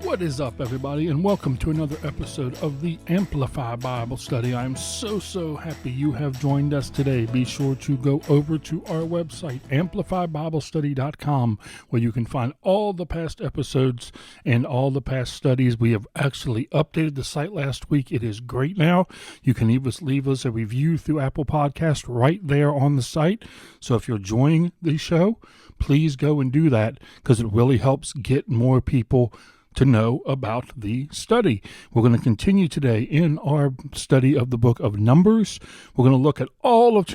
What is up, everybody, and welcome to another episode of the Amplify Bible Study. I'm so happy you have joined us today. Be sure to go over to our website, amplifybiblestudy.com, where you can find all the past episodes and all the past studies. We have actually updated the site last week. It is great now. You can leave us a review through Apple Podcast right there on the site. So if you're enjoying the show, please go and do that, because it really helps get more people to know about the study. We're going to continue today in our study of the book of Numbers. We're going to look at all of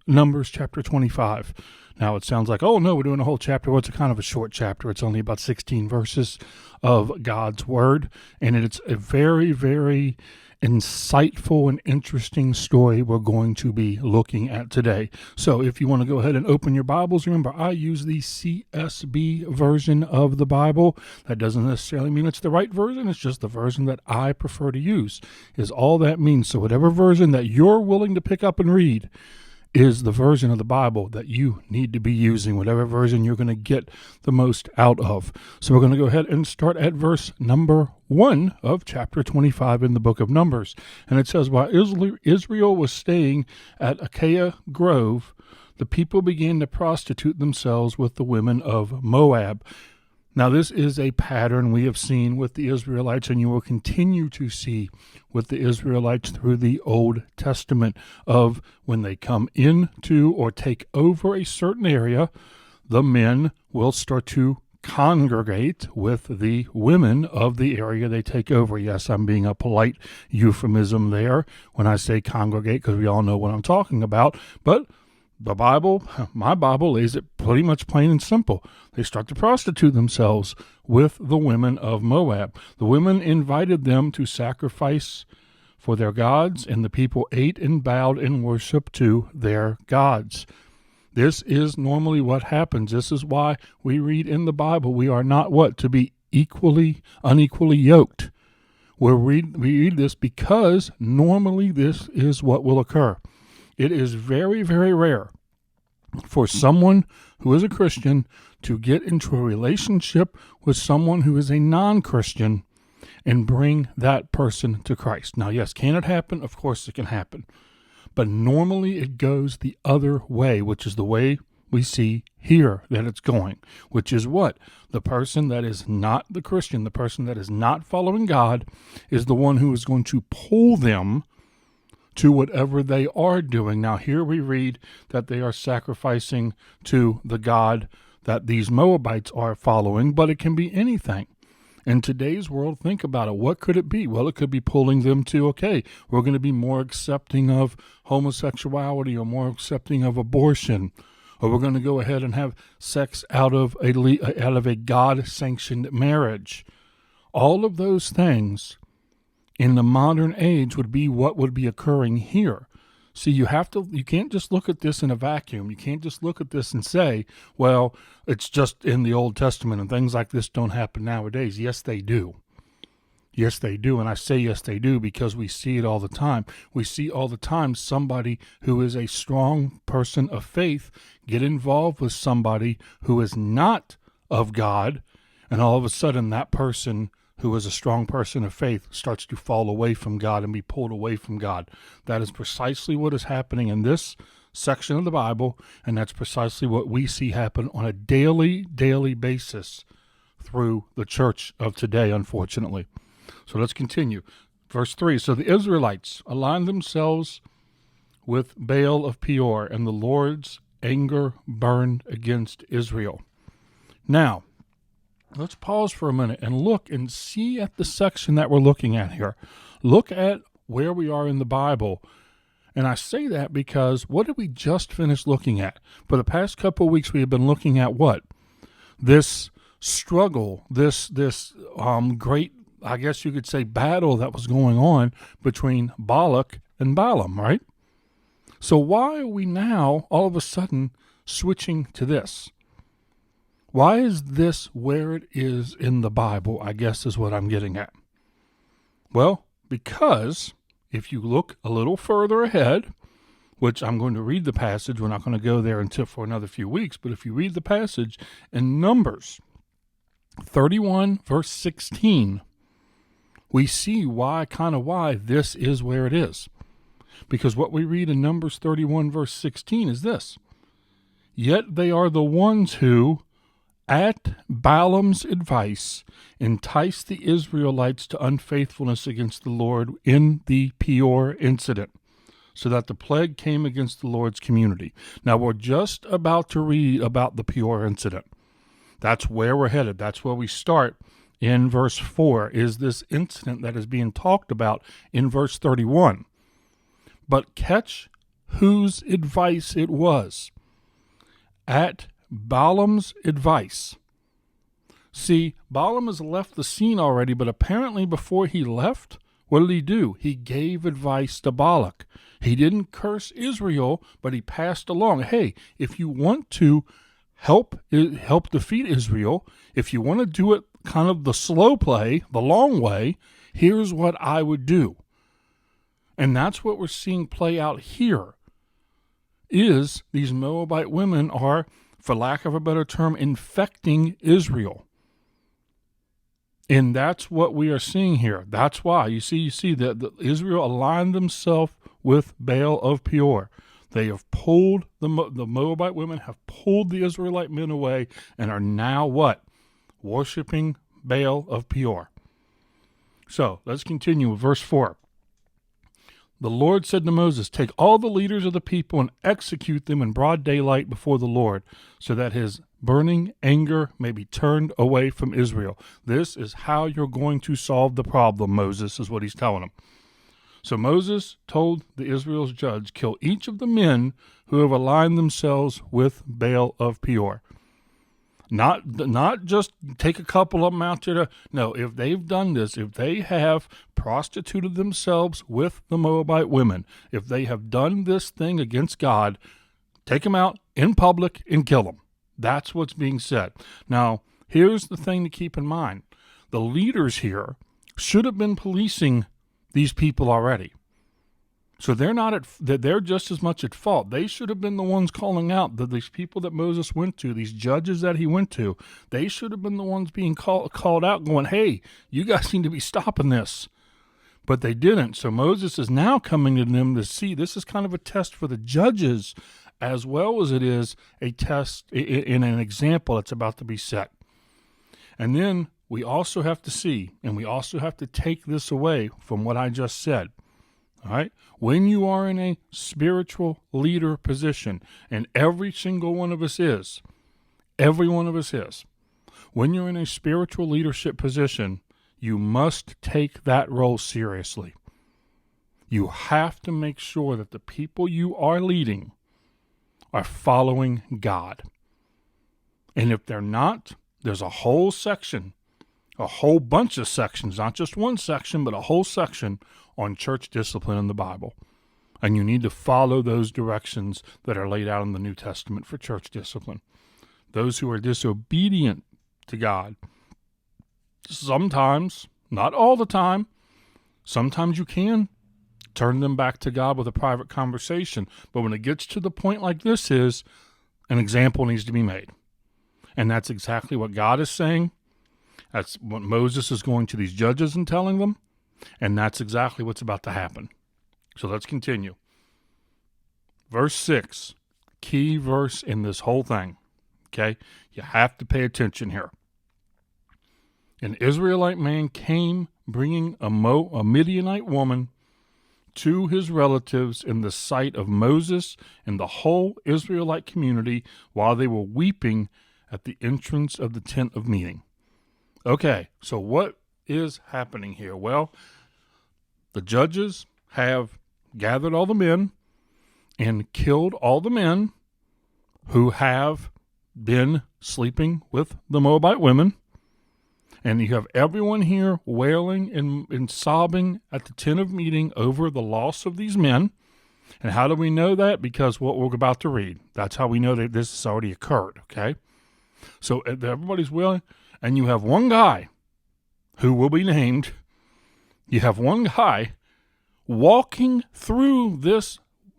Numbers chapter 25. Now it sounds like, oh no, we're doing a whole chapter. Well, it's a kind of a short chapter. It's only about 16 verses of God's Word, and it's a very insightful and interesting story we're going to be looking at today. So if you want to go ahead and open your Bibles, remember I use the CSB version of the Bible. That doesn't necessarily mean it's the right version. It's just the version that I prefer to use, is all that means. So whatever version that you're willing to pick up and read is the version of the Bible that you need to be using, whatever version you're going to get the most out of. So we're going to go ahead and start at verse number 1 of chapter 25 in the book of Numbers. And it says, while Israel was staying at Acacia Grove, the people began to prostitute themselves with the women of Moab. Now, this is a pattern we have seen with the Israelites, and you will continue to see with the Israelites through the Old Testament, of when they come into or take over a certain area, the men will start to congregate with the women of the area they take over. Yes, I'm being a polite euphemism there when I say congregate, because we all know what I'm talking about, but the Bible, my Bible, lays it pretty much plain and simple. They start to prostitute themselves with the women of Moab. The women invited them to sacrifice for their gods, and the people ate and bowed in worship to their gods. This is normally what happens. This is why we read in the Bible we are not to be unequally yoked. We read this because normally this is what will occur. It is very rare for someone who is a Christian to get into a relationship with someone who is a non-Christian and bring that person to Christ. Now, yes, can it happen? Of course it can happen. But normally it goes the other way, which is the way we see here that it's going, which is what? The person that is not the Christian, the person that is not following God, is the one who is going to pull them to whatever they are doing. Now, here we read that they are sacrificing to the god that these Moabites are following, but it can be anything. In today's world, think about it. What could it be? Well, it could be pulling them to, okay, we're going to be more accepting of homosexuality, or more accepting of abortion, or we're going to go ahead and have sex out of a God-sanctioned marriage. All of those things in the modern age would be what would be occurring here. See, you can't just look at this in a vacuum. You can't just look at this and say, well, it's just in the Old Testament and things like this don't happen nowadays. Yes, they do. Yes, they do. And I say yes, they do because we see it all the time. We see all the time somebody who is a strong person of faith get involved with somebody who is not of God, and all of a sudden that person who is a strong person of faith starts to fall away from God and be pulled away from God. That is precisely what is happening in this section of the Bible, and that's precisely what we see happen on a daily basis through the church of today, unfortunately. So let's continue. Verse 3, so the Israelites aligned themselves with Baal of Peor, and the Lord's anger burned against Israel. Now, let's pause for a minute and look and see at the section that we're looking at here. Look at where we are in the Bible. And I say that because what did we just finish looking at? For the past couple of weeks, we have been looking at what? This struggle, this great, I guess you could say, battle that was going on between Balak and Balaam, right? So why are we now all of a sudden switching to this? Why is this where it is in the Bible, I guess is what I'm getting at. Well, because if you look a little further ahead, which I'm going to read the passage, we're not going to go there until for another few weeks, but if you read the passage in Numbers 31 verse 16, we see why this is where it is. Because what we read in Numbers 31 verse 16 is this: "Yet they are the ones who, at Balaam's advice, enticed the Israelites to unfaithfulness against the Lord in the Peor incident, so that the plague came against the Lord's community." Now, we're just about to read about the Peor incident. That's where we're headed. That's where we start in verse 4, is this incident that is being talked about in verse 31. But catch whose advice it was. At Balaam's advice. See, Balaam has left the scene already, but apparently before he left, what did he do? He gave advice to Balak. He didn't curse Israel, but he passed along, hey, if you want to help defeat Israel, if you want to do it kind of the slow play, the long way, here's what I would do. And that's what we're seeing play out here, is these Moabite women are, for lack of a better term, infecting Israel. And that's what we are seeing here. That's why you see that Israel aligned themselves with Baal of Peor. They have pulled the Moabite women have pulled the Israelite men away and are now what? Worshiping Baal of Peor. So let's continue with verse 4. The Lord said to Moses, "Take all the leaders of the people and execute them in broad daylight before the Lord, so that his burning anger may be turned away from Israel." This is how you're going to solve the problem, Moses, is what he's telling them. So Moses told the Israel's judge, "Kill each of the men who have aligned themselves with Baal of Peor." Not just take a couple of them out to no, if they've done this, if they have prostituted themselves with the Moabite women, if they have done this thing against God, take them out in public and kill them. That's what's being said. Now, here's the thing to keep in mind. The leaders here should have been policing these people already. So they're just as much at fault. They should have been the ones calling out these people that Moses went to, these judges that he went to. They should have been the ones being called out, going, "Hey, you guys need to be stopping this." But they didn't. So Moses is now coming to them to see. This is kind of a test for the judges, as well as it is a test in an example that's about to be set. And then we also have to see, and we also have to take this away from what I just said. All right? When you are in a spiritual leader position, and every single one of us is, when you're in a spiritual leadership position, you must take that role seriously. You have to make sure that the people you are leading are following God. And if they're not, there's a whole section, a whole bunch of sections, not just one section, but a whole section on church discipline in the Bible. And you need to follow those directions that are laid out in the New Testament for church discipline. Those who are disobedient to God, sometimes, not all the time, sometimes you can turn them back to God with a private conversation. But when it gets to the point like this is, an example needs to be made. And that's exactly what God is saying. That's what Moses is going to these judges and telling them. And that's exactly what's about to happen. So let's continue. Verse 6, key verse in this whole thing. Okay? You have to pay attention here. An Israelite man came bringing a Midianite woman to his relatives in the sight of Moses and the whole Israelite community while they were weeping at the entrance of the tent of meeting. Okay, so what is happening here? Well, the judges have gathered all the men and killed all the men who have been sleeping with the Moabite women. And you have everyone here wailing and sobbing at the tent of meeting over the loss of these men. And how do we know that? Because what we're about to read. That's how we know that this has already occurred, okay? So everybody's wailing, and you have one guy who will be named. You have one guy walking through this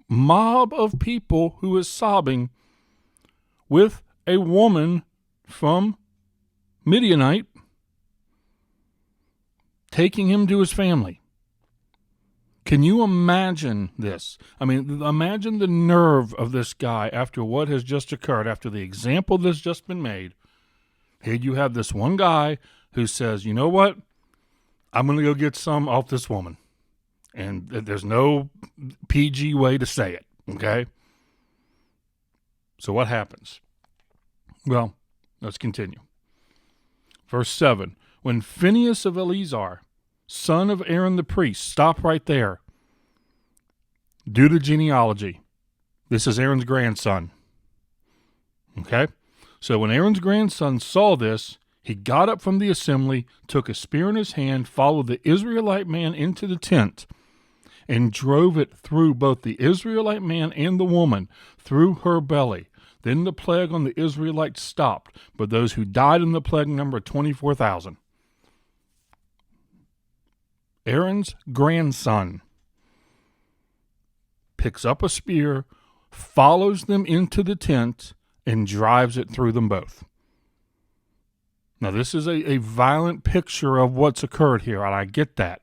mob of people who is sobbing with a woman from Midianite, taking him to his family. Can you imagine this? I mean, imagine the nerve of this guy after what has just occurred, after the example that's just been made. Here you have this one guy who says, you know what? I'm going to go get some off this woman. And there's no PG way to say it, okay? So what happens? Well, let's continue. Verse 7, when Phinehas of Eleazar, son of Aaron the priest, stop right there. Do the genealogy. This is Aaron's grandson. Okay? So when Aaron's grandson saw this, he got up from the assembly, took a spear in his hand, followed the Israelite man into the tent, and drove it through both the Israelite man and the woman, through her belly. Then the plague on the Israelites stopped, but those who died in the plague numbered 24,000. Aaron's grandson picks up a spear, follows them into the tent, and drives it through them both. Now, this is a violent picture of what's occurred here, and I get that.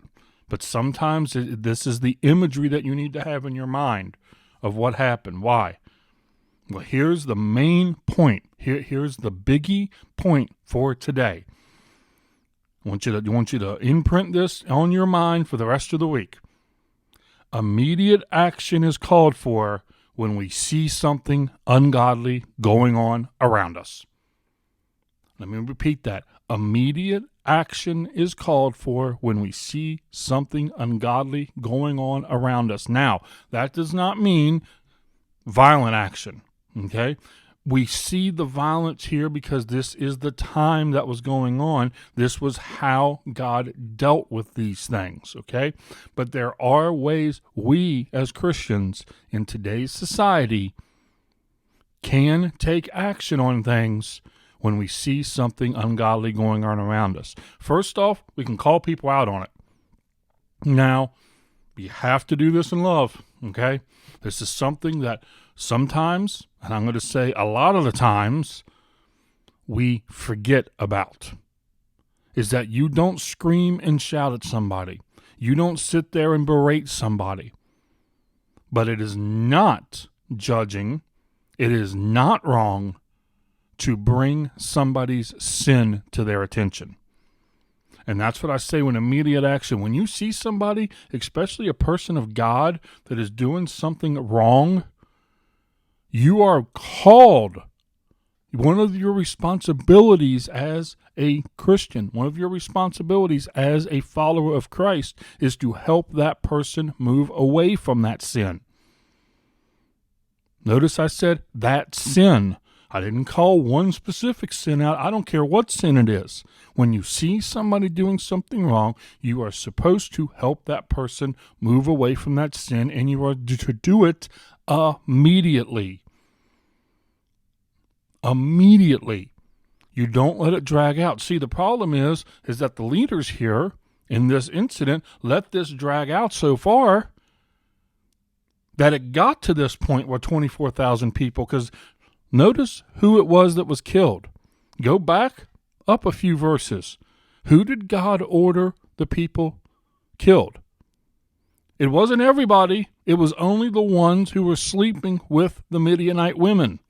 But sometimes this is the imagery that you need to have in your mind of what happened. Why? Well, here's the main point. Here's the biggie point for today. I want you to imprint this on your mind for the rest of the week. Immediate action is called for when we see something ungodly going on around us. Let me repeat that. Immediate action is called for when we see something ungodly going on around us. Now, that does not mean violent action, okay? We see the violence here because this is the time that was going on. This was how God dealt with these things, okay? But there are ways we as Christians in today's society can take action on things when we see something ungodly going on around us. First off, we can call people out on it. Now, you have to do this in love, okay? This is something that sometimes, and I'm going to say a lot of the times, we forget about. Is that you don't scream and shout at somebody. You don't sit there and berate somebody. But it is not judging. It is not wrong to bring somebody's sin to their attention. And that's what I say when immediate action. When you see somebody, especially a person of God, that is doing something wrong, you are called. One of your responsibilities as a Christian, one of your responsibilities as a follower of Christ is to help that person move away from that sin. Notice I said that sin. I didn't call one specific sin out. I don't care what sin it is. When you see somebody doing something wrong, you are supposed to help that person move away from that sin, and you are to do it immediately. Immediately. You don't let it drag out. See, the problem is that the leaders here in this incident let this drag out so far that it got to this point where 24,000 people, because notice who it was that was killed. Go back up a few verses. Who did God order the people killed? It wasn't everybody. It was only the ones who were sleeping with the Midianite women.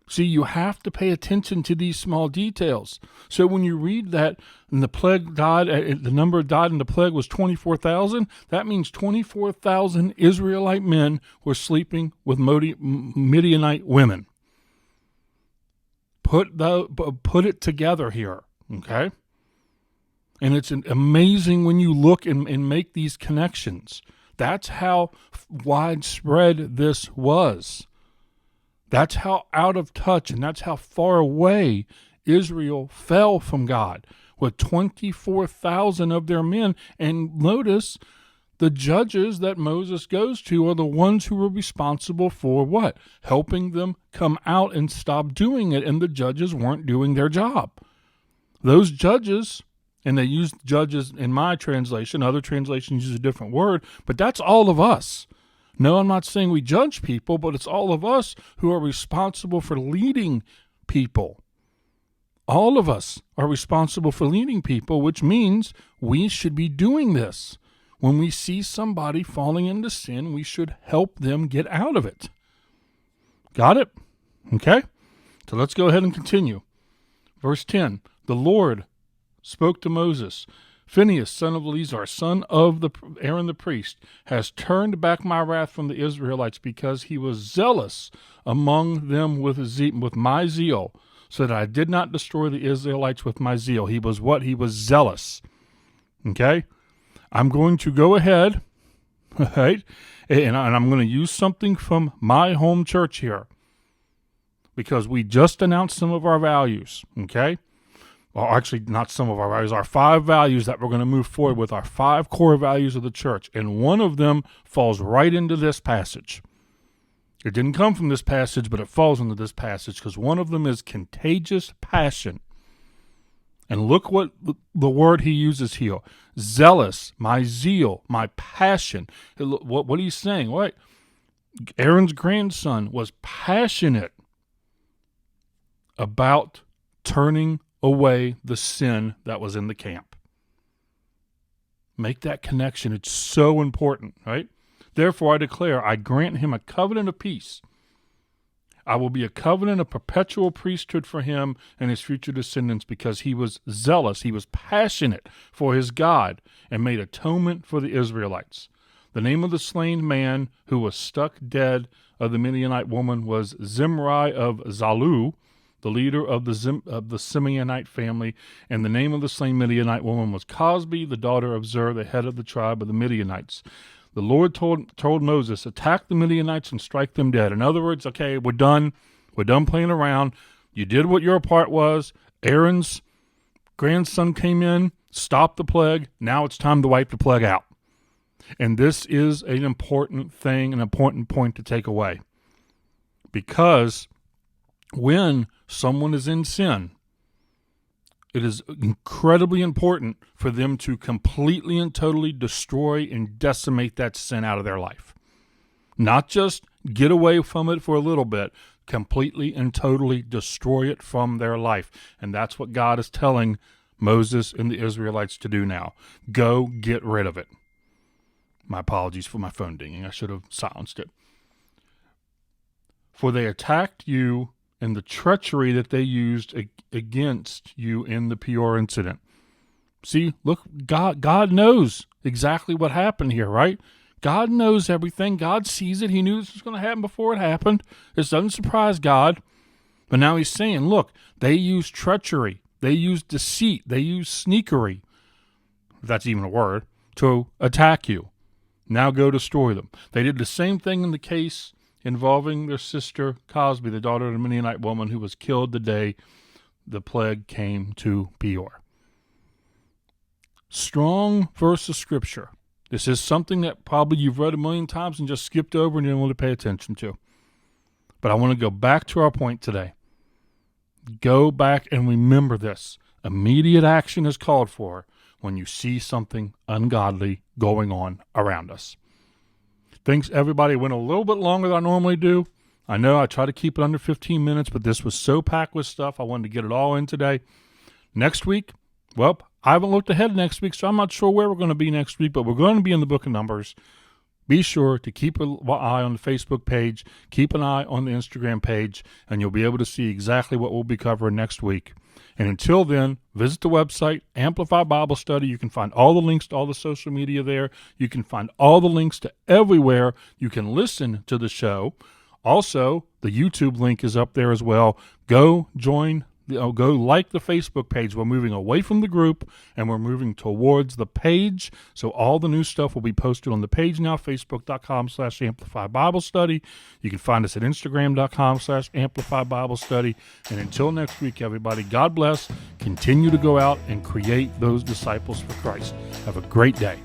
See, you have to pay attention to these small details. So when you read that, and the plague died, the number died in the plague was 24,000, that means 24,000 Israelite men were sleeping with Midianite women. Put it together here, okay? And it's amazing when you look and make these connections. That's how widespread this was. That's how out of touch and that's how far away Israel fell from God, with 24,000 of their men. And notice, the judges that Moses goes to are the ones who were responsible for what? Helping them come out and stop doing it, and the judges weren't doing their job. Those judges, and they use judges in my translation, other translations use a different word, but that's all of us. No, I'm not saying we judge people, but it's all of us who are responsible for leading people. All of us are responsible for leading people, which means we should be doing this. When we see somebody falling into sin, we should help them get out of it. Got it? Okay? So let's go ahead and continue. Verse 10, the Lord spoke to Moses, Phinehas, son of Eleazar, son of Aaron the priest, has turned back my wrath from the Israelites because he was zealous among them with my zeal, so that I did not destroy the Israelites with my zeal. He was what? He was zealous. Okay? I'm going to go ahead, right, and I'm going to use something from my home church here, because we just announced some of our values, okay? Well, actually, not some of our values, our 5 values that we're going to move forward with, our 5 core values of the church, and one of them falls right into this passage. It didn't come from this passage, but it falls into this passage, because one of them is contagious passion. And look what the word he uses here. Zealous, my zeal, my passion. What he's saying, right? Aaron's grandson was passionate about turning away the sin that was in the camp. Make that connection. It's so important, right? Therefore, I declare, I grant him a covenant of peace. I will be a covenant of perpetual priesthood for him and his future descendants, because he was zealous, he was passionate for his God, and made atonement for the Israelites. The name of the slain man who was struck dead of the Midianite woman was Zimri of Zalu, the leader of the Simeonite family, and the name of the slain Midianite woman was Cosbi, the daughter of Zer, the head of the tribe of the Midianites. The Lord told Moses, attack the Midianites and strike them dead. In other words, okay, we're done. We're done playing around. You did what your part was. Aaron's grandson came in, stopped the plague. Now it's time to wipe the plague out. And this is an important thing, an important point to take away. Because when someone is in sin, it is incredibly important for them to completely and totally destroy and decimate that sin out of their life. Not just get away from it for a little bit, completely and totally destroy it from their life. And that's what God is telling Moses and the Israelites to do now. Go get rid of it. My apologies for my phone dinging. I should have silenced it. For they attacked you and the treachery that they used against you in the Peor incident. See, look, God knows exactly what happened here, right? God knows everything. God sees it. He knew this was going to happen before it happened. This doesn't surprise God. But now he's saying, look, they used treachery. They used deceit. They used sneakery, if that's even a word, to attack you. Now go destroy them. They did the same thing in the case involving their sister Cosbi, the daughter of the Midianite woman who was killed the day the plague came to Peor. Strong verse of Scripture. This is something that probably you've read a million times and just skipped over and didn't want to pay attention to. But I want to go back to our point today. Go back and remember this. Immediate action is called for when you see something ungodly going on around us. Thanks, everybody. It went a little bit longer than I normally do. I know I try to keep it under 15 minutes, but this was so packed with stuff. I wanted to get it all in today. Next week, well, I haven't looked ahead next week, so I'm not sure where we're going to be next week, but we're going to be in the book of Numbers. Be sure to keep an eye on the Facebook page, keep an eye on the Instagram page, and you'll be able to see exactly what we'll be covering next week. And until then, visit the website, Amplify Bible Study. You can find all the links to all the social media there. You can find all the links to everywhere you can listen to the show. Also, the YouTube link is up there as well. Go like the Facebook page. We're moving away from the group and we're moving towards the page. So all the new stuff will be posted on the page now, facebook.com/Amplify Bible Study. You can find us at instagram.com/Amplify Bible Study. And until next week, everybody, God bless. Continue to go out and create those disciples for Christ. Have a great day.